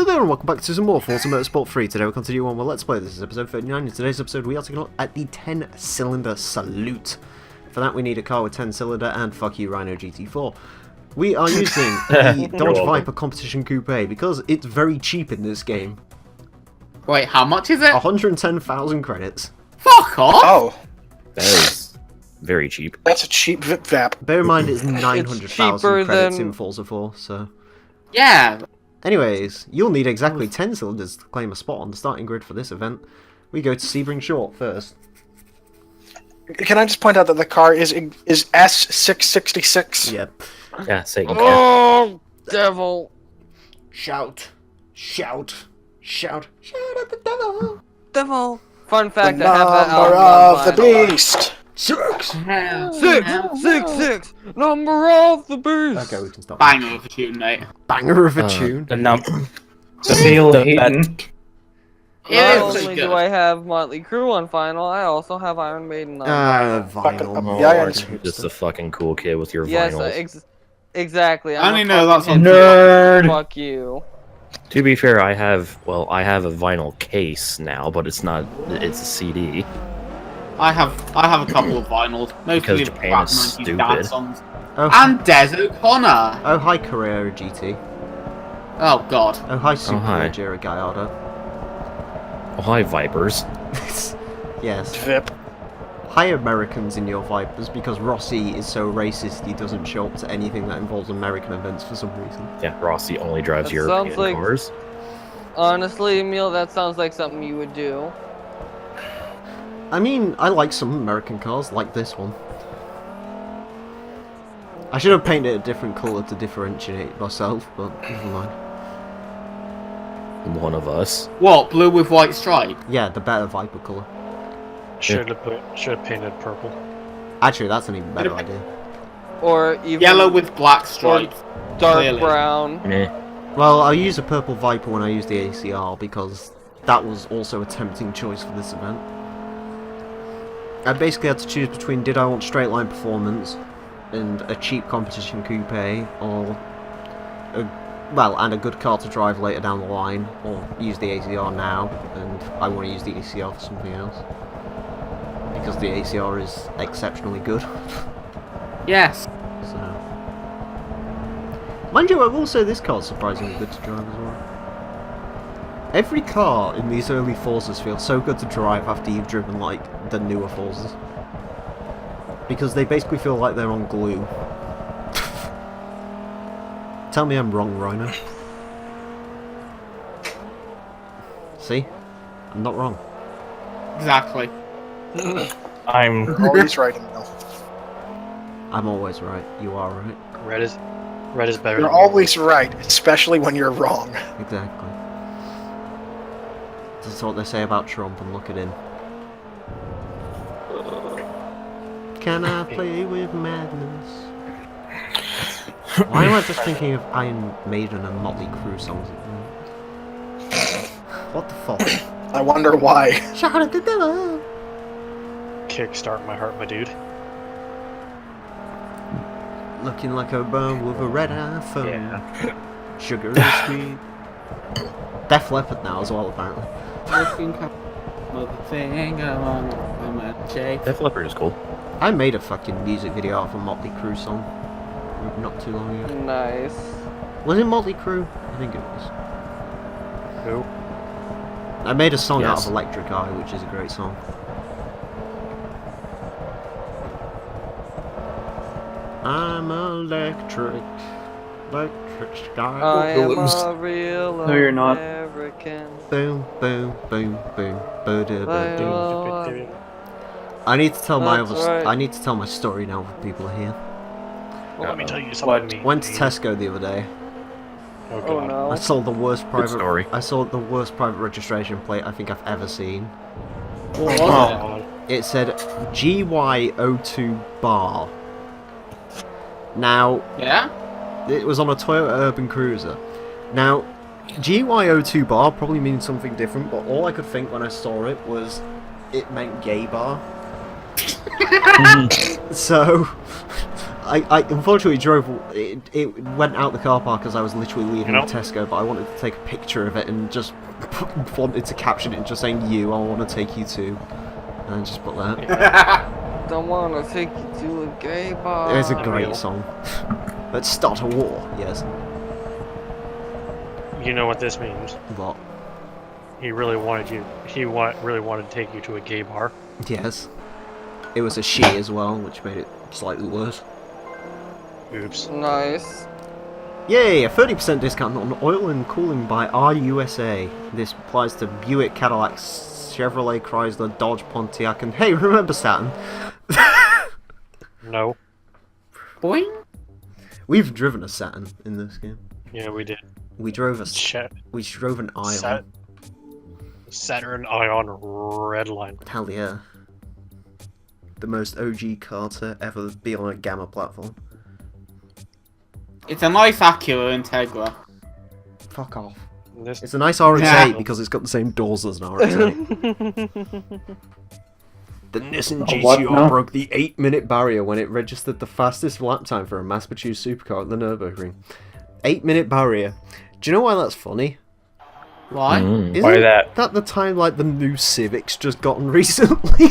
Hello there and welcome back to some more Forza Motorsport 3. Today we'll continue on with Let's Play. This is episode 39. In today's episode we are taking a look at the 10-cylinder Salute. For that we need a car with 10-cylinder and fuck you Rhino GT4. We are using the Dodge Viper Competition Coupe because it's very cheap in this game. Wait, how much is it? 110,000 credits. Fuck off! Oh, That is very cheap. that's a cheap Vip Vap. Bear in mind it's 900,000 cheaper credits than- in Forza 4, so... Yeah. Anyways, you'll need exactly 10 cylinders to claim a spot on the starting grid for this event. We go to Sebring Short first. Can I just point out that the car is S666? Yep. Yeah, Satan. Oh, devil! Shout. Shout. Shout. Shout at the devil. Devil! Fun The fact, I have that number album of the on vinyl. beast. 6! Six! Number of the beast! Okay, we can stop. Banger of a tune, mate. Banger of a tune. The number. Feel Hayden. It Not is pretty only good. do I have Motley Crue on vinyl, I also have Iron Maiden on Vinyl. Yeah, I understand. Just a fucking cool kid with your Yes, vinyls. exactly. I only know that's fucking on Nerd. Fuck you. To be fair, I have a vinyl case now, but it's not. It's a CD. I have a couple of vinyls, mostly Because of Japan rap is 90s stupid. dance songs. Oh, And Des O'Connor. oh, hi Carrera GT. Oh god. Oh, hi Super hi. Jerry Gallardo. Oh, hi, Vipers. Yes. Vip. Hi Americans in your Vipers, because Rossi is so racist he doesn't show up to anything that involves American events for some reason. Yeah, Rossi only drives That European sounds like- cars. Honestly, Emile, that sounds like something you would do. I mean, I like some American cars, like this one. I should have painted a different colour to differentiate myself, but never mind. One of us. What, blue with white stripe? Yeah, the better Viper colour. Should have painted purple. Actually, that's an even better idea. Or even Yellow with black stripes. dark clearly. brown. Meh. Well, I'll use a purple Viper when I use the ACR, because that was also a tempting choice for this event. I basically had to choose between did I want straight line performance and a cheap competition coupe, or and a good car to drive later down the line, or use the ACR now, and I want to use the ACR for something else. Because the ACR is exceptionally good. Yes. So. Mind you, I will say this car's surprisingly good to drive as well. Every car in these early Forzas feels so good to drive after you've driven, like, the newer Forzas. Because they basically feel like they're on glue. Tell me I'm wrong, Rhino. See? I'm not wrong. Exactly. I'm Always right in the middle. I'm always right. You are right. red is better. You're than always right, especially when you're wrong. Exactly. That's what they say about Trump, and look at him. Can I play with madness? Why am I just thinking of Iron Maiden and Motley Crue songs at the moment? What the fuck? I wonder why. Shout at the devil! Kickstart my heart, my dude. Looking like a bum with a red iPhone. Yeah. Sugar is sweet. Def Leppard now as well, apparently. Def Leppard is cool. I made a fucking music video out of a Motley Crue song not too long ago. Nice. Was it Motley Crue? I think it was. Who? I made a song out Yes. of Electric Eye, which is a great song. I'm electric, electric sky. I am Williams. a real No, you're not. American. Boom, boom, boom, boom, Well, I need to tell my That's other. right. I need to tell my story now that people are here. Well, let me tell you something. Went to Tesco the other day. Oh Oh god. no. I saw the worst private. story. I saw the worst private registration plate I think I've ever seen. What Oh, was god. It said GY02 bar. Now, it? Yeah? it was on a Toyota Urban Cruiser. Now, GY02 bar probably means something different, but all I could think when I saw it was it meant gay bar. So, I unfortunately drove. It went out the car park as I was literally leaving You know? Tesco, but I wanted to take a picture of it and just wanted to caption it just saying "you." I want to take you to, and just put that. Don't wanna take you to a gay bar. It's a great Emile. song. Let's start a war. Yes. You know what this means? What? He really wanted you. Really wanted to take you to a gay bar. Yes. It was a she as well, which made it slightly worse. Oops. Nice. Yay! A 30% discount on oil and cooling by RUSA. This applies to Buick, Cadillac, Chevrolet, Chrysler, Dodge, Pontiac, and hey, remember Saturn? No. Boing. We've driven a Saturn in this game. Yeah, we did. We drove a. Chat. We drove an Ion. Saturn Ion Redline. Hell yeah. The most OG car to ever be on a Gamma platform. It's a nice Acura Integra. Fuck off. This It's a nice RX-8 Yeah. because it's got the same doors as an RX-8. The Nissan what GTR now? broke the 8-minute barrier when it registered the fastest lap time for a mass-produced supercar at the Nürburgring. 8-minute barrier. Do you know why that's funny? Why? Isn't Why that? that the time like the new Civic's just gotten recently?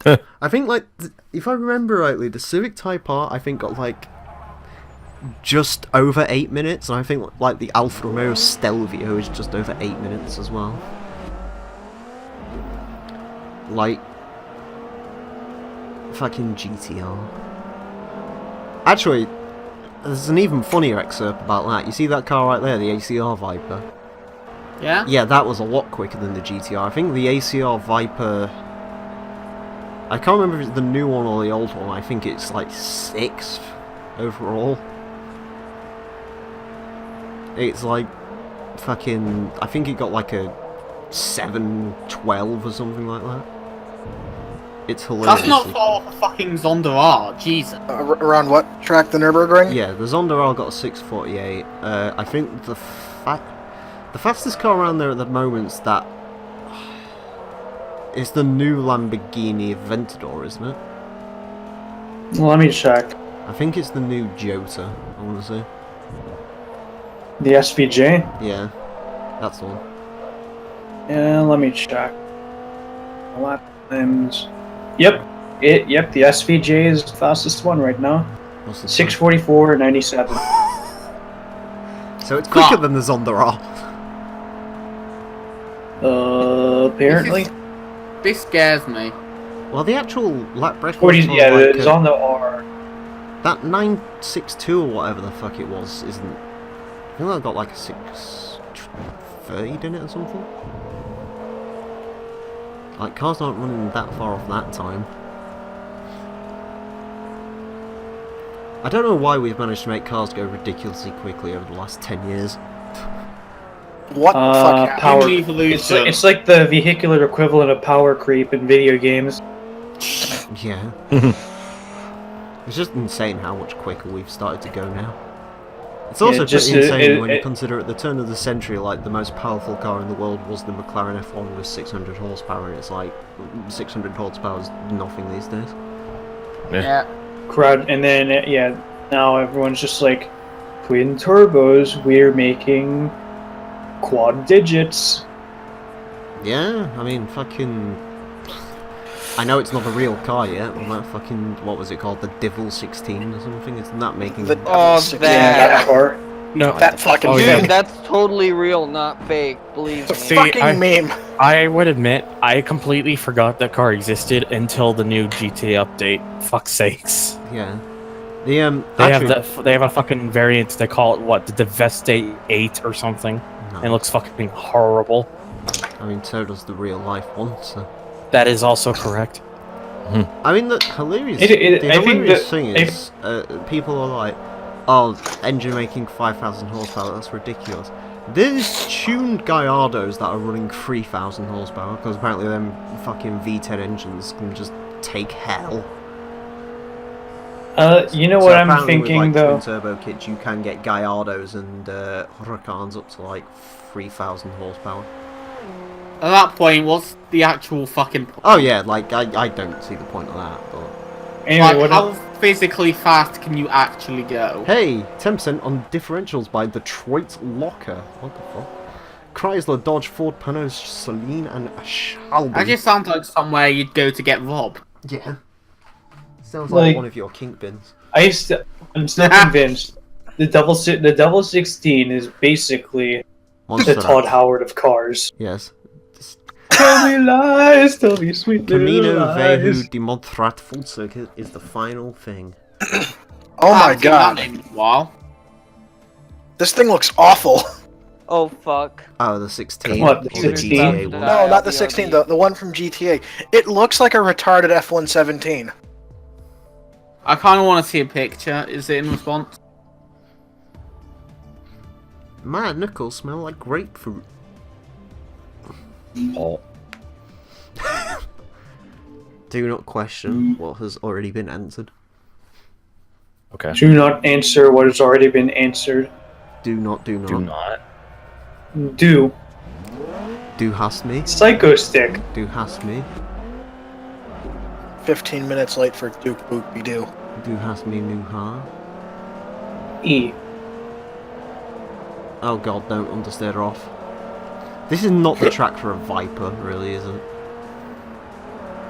I think like, if I remember rightly, the Civic Type R I think got like just over 8 minutes, and I think like the Alfa Romeo Stelvio is just over 8 minutes as well. Like fucking GTR. Actually, there's an even funnier excerpt about that. You see that car right there, the ACR Viper? Yeah? Yeah, that was a lot quicker than the GTR. I think the ACR Viper... I can't remember if it's the new one or the old one. I think it's like 6th overall. It's like fucking... I think it got like a 712 or something like that. It's hilarious. That's not far off a fucking Zonda R. Jesus. Around what track? The Nürburgring? Yeah, the Zonda R got a 648. I think the fastest car around there at the moment's that... It's the new Lamborghini Aventador, isn't it? Well, let me check. I think it's the new Jota, I want to say. The SVJ? Yeah, that's the one. Yeah, let me check. Lap times. Yep. Yep, the SVJ is the fastest one right now. What's the 6:44.97. time? So it's quicker than the Zonda R. Apparently. This scares me. Well, the actual lap record 40, for yeah, like it's on the R. that 962 or whatever the fuck it was isn't... I think that got like a 630 in it or something. Like, cars aren't running that far off that time. I don't know why we've managed to make cars go ridiculously quickly over the last 10 years. What the fuck happened? Power. Evolution. It's like the vehicular equivalent of power creep in video games. Yeah. It's just insane how much quicker we've started to go now. It's also Yeah, just, pretty insane when you it- consider at the turn of the century, like, the most powerful car in the world was the McLaren F1 with 600 horsepower, and it's like, 600 horsepower is nothing these days. Yeah. Crowd, and then yeah, now everyone's just like, twin turbos. We're making quad digits. Yeah, I mean, fucking... I know it's not a real car yet, but that fucking... What was it called? The Devil 16 or something? Isn't that making... The Oh, Devil that. car. no. That fucking Oh, Dude, yeah. that's totally real, not fake. Believe me. It's a fucking meme. I would admit, I completely forgot that car existed until the new GTA update. Fuck's sakes. Yeah. The, They actually... they have a fucking variant, they call it, what, the Devastate 8 or something. No. And it looks fucking horrible. I mean, so does the real life one, so... That is also correct. I mean, the hilarious, I think hilarious that- thing is, people are like, oh, engine making 5,000 horsepower, that's ridiculous. There's tuned Gallardos that are running 3,000 horsepower, because apparently them fucking V10 engines can just take hell. You know So what I'm apparently thinking with, like, though? twin turbo kits, you can get Gallardos and Huracans up to like 3,000 horsepower. At that point, what's the actual fucking... Oh yeah, like, I don't see the point of that, but... Anyway, Like, what how physically fast can you actually go? Hey, 10% on differentials by Detroit Locker. What the fuck? Chrysler, Dodge, Ford, Pano, Celine, and Shelby. That just sounds like somewhere you'd go to get robbed. Yeah. Sounds like Like- one of your kingpins. I'm still convinced the double 16 is basically the Monster Todd Act. Howard of cars. Yes. Tell me lies, tell me sweet little Camino lies. Vehu de Montserrat full circuit is the final thing. Oh my Haven't seen that god. in a while. This thing looks awful. Oh fuck. Oh, the 16. What, the or the 16? GTA one. No, not the 16, the one from GTA. It looks like a retarded F-117. I kind of want to see a picture. Is it in response? Man, knuckles smell like grapefruit. Paul. Do not question what has already been answered. Okay. Do not answer what has already been answered. Do not. Do not. Do. Do has me. Psycho Stick. Do has me. 15 minutes late for Duke Boopy Doo. Do has me new ha. E. Oh god, don't understeer off. This is not the track for a Viper, really, is it?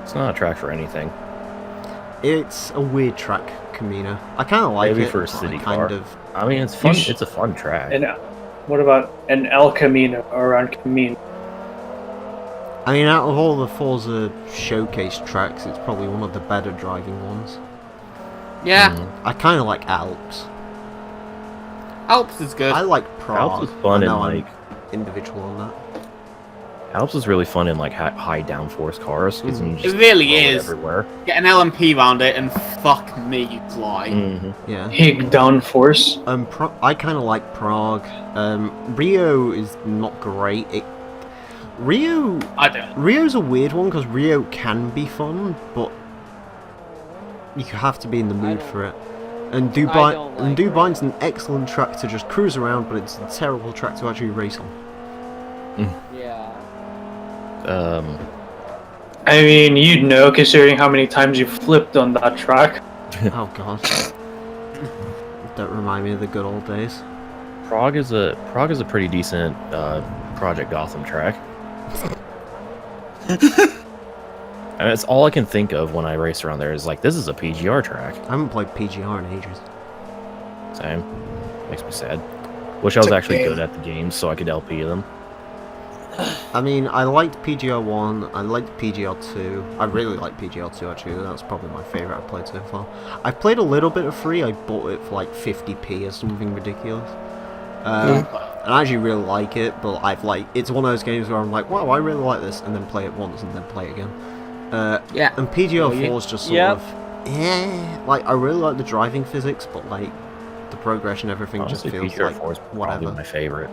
It's not a track for anything. It's a weird track, Camino. I kind of like Maybe it. for a but city I kind car. of. I mean, it's fun. sh- It's a fun track. And what about an El Camino around Camino? I mean, out of all the Forza showcase tracks, it's probably one of the better driving ones. Yeah, I kind of like Alps. Alps is good. I like Prague. Alps is fun I in know I'm like. individual on that. Alps is really fun in like high downforce cars because you It just really throw it is. everywhere. Get an LMP round it and fuck me, you fly. Yeah. Hig downforce. I kind of like Prague. Rio is not great. I don't. Rio's a weird one because Rio can be fun, but you have to be in the mood for it. And I don't like Dubai's an excellent track to just cruise around, but it's a terrible track to actually race on. Yeah. I mean, you'd know considering how many times you flipped on that track. Oh god. Don't remind me of the good old days. Prague is a pretty decent Project Gotham track. I mean, it's all I can think of when I race around there is like, this is a PGR track. I haven't played PGR in ages. Same. Makes me sad. Wish I was It's a actually game. good at the games so I could LP them. I mean, I liked PGR 1, I liked PGR 2. I really like PGR 2 actually, that's probably my favourite I've played so far. I played a little bit of 3, I bought it for like 50p or something ridiculous. And I actually really like it, but it's one of those games where I'm like, wow, I really like this, and then play it once and then play it again. Yeah. And PGR 4 is just sort Yep. of, like, I really like the driving physics, but like, the progression, everything Honestly, just feels PGR like 4 is probably whatever. my favorite.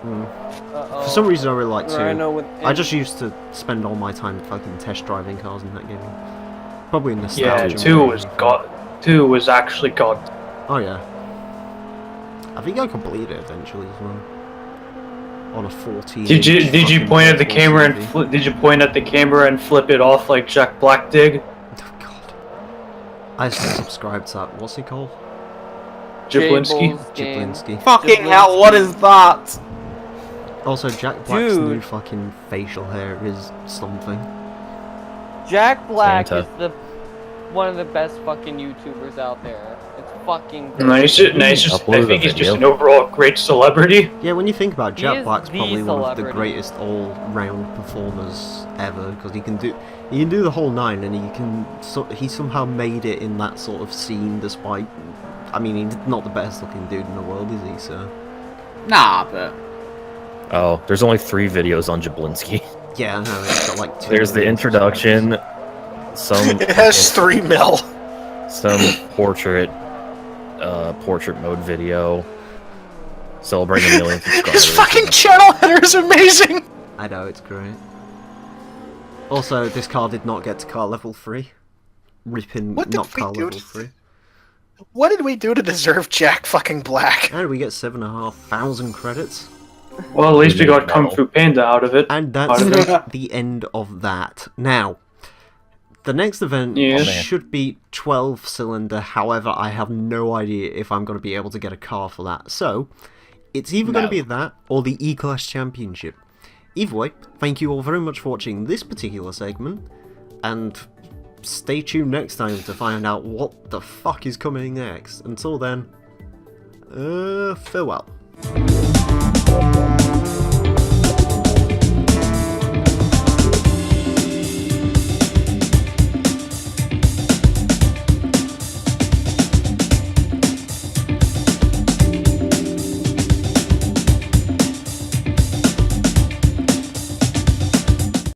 Uh-oh. For some reason I really like 2. I know with I just used to spend all my time fucking test driving cars in that game. Probably Yeah, nostalgia. 2 more was than anything. god. 2 was actually god. Oh yeah. I think I completed it eventually as well. On a 14. Did you point at the camera and flip it off like Jack Black did? Oh god. I subscribed to that. What's he called? Jablinski. Jables game. Jablinski. Fucking hell, what is that? Also, Jack Black's new Dude. fucking facial hair is something. Jack Black Santa. is one of the best fucking YouTubers out there. It's fucking Nice. I Uploaded think a he's just video. an overall great celebrity. Yeah, when you think about it, He Jack is Black's the probably one of the celebrity. greatest all-round performers ever because he can do the whole 9, and he somehow made it in that sort of scene despite. I mean, he's not the best looking dude in the world, is he? So Nah, but Oh, there's only 3 videos on Jablinski. yeah, no, it's got like 2 There's the million introduction, some It has 3 mil. some portrait mode video celebrating 1 million subscribers. His fucking channel header is amazing! I know, it's great. Also, this car did not get to car level 3. Ripping What did not we car do level to- 3. What did we do to deserve Jack fucking Black? And we get 7,500 credits. Well, at least we made got Kung metal. Fu Panda out of it. And Out that's of it. the end of that. Now, The next event Yeah. should be 12-cylinder, however, I have no idea if I'm going to be able to get a car for that. So, it's either going to be that or the E-Class Championship. Either way, thank you all very much for watching this particular segment, and stay tuned next time to find out what the fuck is coming next. Until then, farewell.